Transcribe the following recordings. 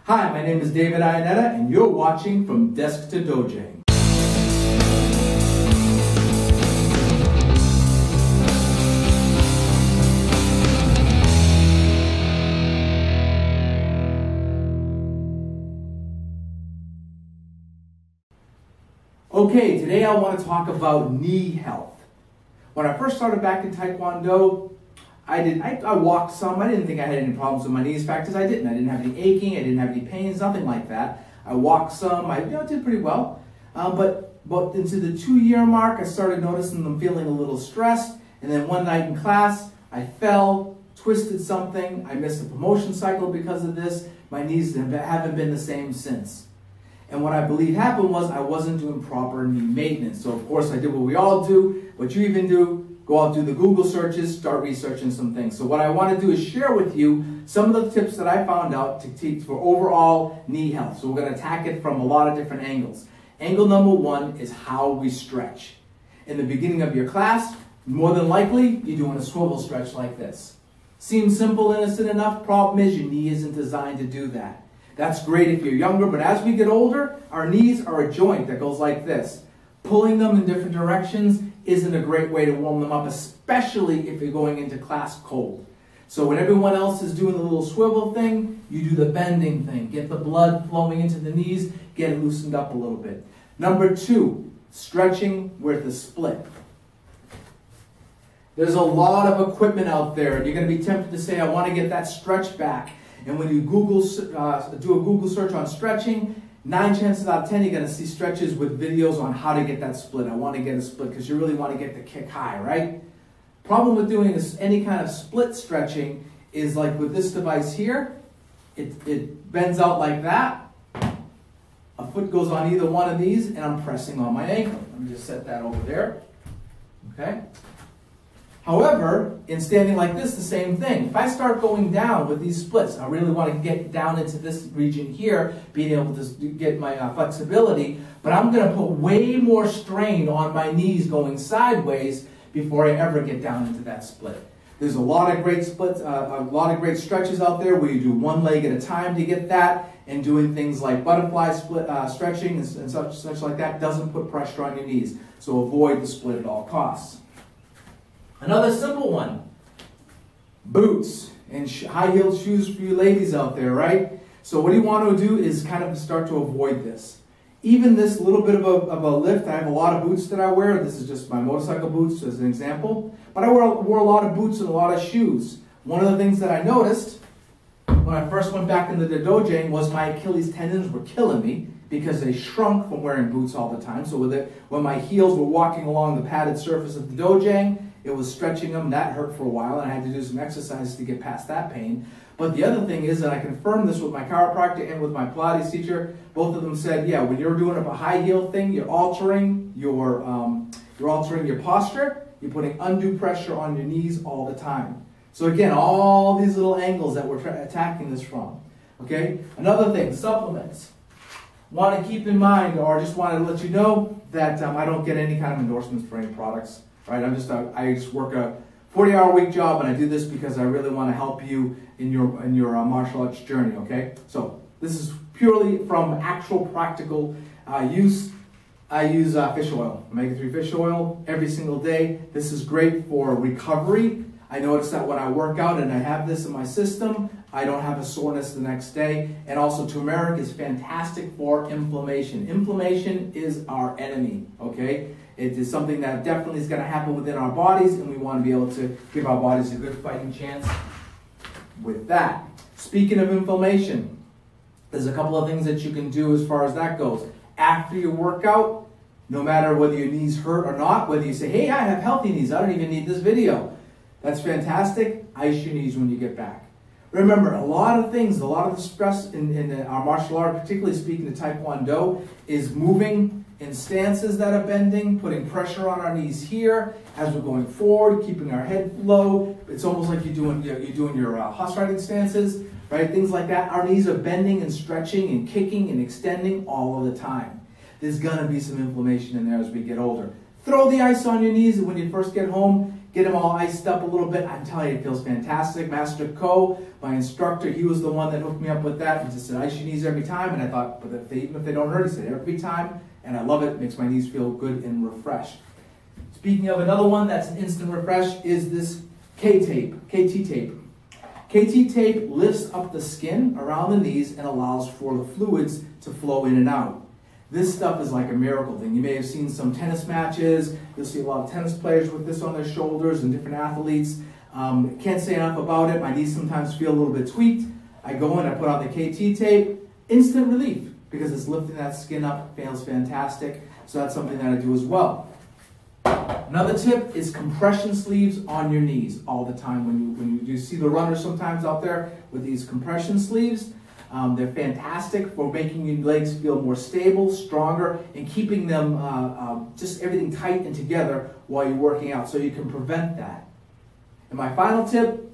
Hi, my name is David Ionetta, and you're watching From Desk to Dojang. Okay, today I want to talk about knee health. When I first started back in Taekwondo, I walked some. I didn't think I had any problems with my knees. Fact is, I didn't. I didn't have any aching. I didn't have any pains, nothing like that. I walked some. I did pretty well. But into the 2-year mark, I started noticing them feeling a little stressed. And then one night in class, I fell, twisted something. I missed a promotion cycle because of this. My knees haven't been the same since. And what I believe happened was I wasn't doing proper knee maintenance. So of course I did what we all do, what you even do, go out, do the Google searches, start researching some things. So what I want to do is share with you some of the tips that I found out to teach for overall knee health. So we're going to attack it from a lot of different angles. Angle number 1 is how we stretch. In the beginning of your class, more than likely, you're doing a swivel stretch like this. Seems simple, innocent enough. Problem is your knee isn't designed to do that. That's great if you're younger, but as we get older, our knees are a joint that goes like this. Pulling them in different directions isn't a great way to warm them up, especially if you're going into class cold. So when everyone else is doing the little swivel thing, you do the bending thing. Get the blood flowing into the knees, get it loosened up a little bit. Number 2, stretching with a split. There's a lot of equipment out there, and you're going to be tempted to say, I want to get that stretch back. And when you do a Google search on stretching, 9 chances out of 10 you're going to see stretches with videos on how to get that split. I want to get a split because you really want to get the kick high, right? Problem with doing any kind of split stretching is like with this device here, it bends out like that. A foot goes on either one of these and I'm pressing on my ankle. Let me just set that over there. Okay? However, in standing like this, the same thing. If I start going down with these splits, I really want to get down into this region here, being able to get my flexibility, but I'm going to put way more strain on my knees going sideways before I ever get down into that split. There's a lot of great splits, a lot of great stretches out there where you do one leg at a time to get that, and doing things like butterfly split stretching and such like that doesn't put pressure on your knees. So avoid the split at all costs. Another simple one, boots and high-heeled shoes for you ladies out there, right? So what you want to do is kind of start to avoid this. Even this little bit of a lift, I have a lot of boots that I wear. This is just my motorcycle boots as an example. But I wore a lot of boots and a lot of shoes. One of the things that I noticed when I first went back into the Dojang was my Achilles tendons were killing me because they shrunk from wearing boots all the time. So when my heels were walking along the padded surface of the Dojang, it was stretching them. That hurt for a while, and I had to do some exercises to get past that pain. But the other thing is that I confirmed this with my chiropractor and with my Pilates teacher. Both of them said, yeah, when you're doing a high heel thing, you're altering your posture. You're putting undue pressure on your knees all the time. So again, all these little angles that we're attacking this from. Okay. Another thing, supplements. Want to keep in mind, or just want to let you know that I don't get any kind of endorsements for any products. Right? I just work a 40-hour week job, and I do this because I really want to help you in your martial arts journey. Okay? So this is purely from actual practical use. I use fish oil, omega-3 fish oil, every single day. This is great for recovery. I notice that when I work out and I have this in my system, I don't have a soreness the next day. And also turmeric is fantastic for inflammation. Inflammation is our enemy. Okay? It is something that definitely is going to happen within our bodies, and we want to be able to give our bodies a good fighting chance with that. Speaking of inflammation, there's a couple of things that you can do as far as that goes. After your workout, no matter whether your knees hurt or not, whether you say, hey, I have healthy knees, I don't even need this video. That's fantastic. Ice your knees when you get back. Remember, a lot of things, a lot of the stress in our martial art, particularly speaking to Taekwondo, is moving in stances that are bending, putting pressure on our knees here as we're going forward, keeping our head low. It's almost like you're doing your horse riding stances, right? Things like that. Our knees are bending and stretching and kicking and extending all of the time. There's going to be some inflammation in there as we get older. Throw the ice on your knees when you first get home. get them all iced up a little bit. I'm telling you, it feels fantastic. Master Co, my instructor, he was the one that hooked me up with that. He just said, ice your knees every time. And I thought, but even if they don't hurt, he said, every time. And I love it. It makes my knees feel good and refreshed. Speaking of another one that's an instant refresh is this KT tape. KT tape lifts up the skin around the knees and allows for the fluids to flow in and out. This stuff is like a miracle thing. You may have seen some tennis matches. You'll see a lot of tennis players with this on their shoulders and different athletes. Can't say enough about it. My knees sometimes feel a little bit tweaked. I go in, I put on the KT tape, instant relief because it's lifting that skin up, feels fantastic. So that's something that I do as well. Another tip is compression sleeves on your knees all the time. When you see the runners sometimes out there with these compression sleeves, they're fantastic for making your legs feel more stable, stronger, and keeping them just everything tight and together while you're working out, so you can prevent that. And my final tip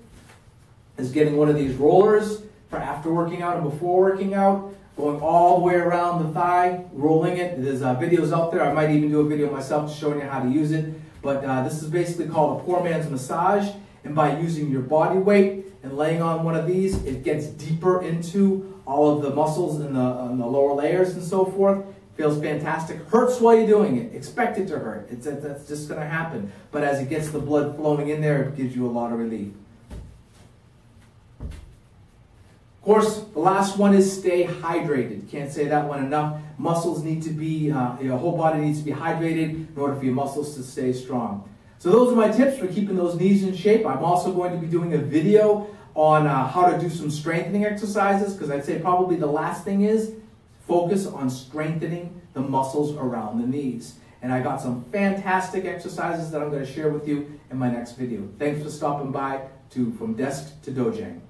is getting one of these rollers for after working out and before working out, going all the way around the thigh, rolling it. There's videos out there. I might even do a video myself showing you how to use it. But this is basically called a poor man's massage. And by using your body weight and laying on one of these, it gets deeper into all of the muscles in the lower layers and so forth. Feels fantastic. Hurts while you're doing it. Expect it to hurt. That's just going to happen. But as it gets the blood flowing in there, it gives you a lot of relief. Of course, the last one is stay hydrated. Can't say that one enough. Muscles need to be, your whole body needs to be hydrated in order for your muscles to stay strong. So those are my tips for keeping those knees in shape. I'm also going to be doing a video on how to do some strengthening exercises, because I'd say probably the last thing is focus on strengthening the muscles around the knees. And I got some fantastic exercises that I'm going to share with you in my next video. Thanks for stopping by From Desk to Dojang.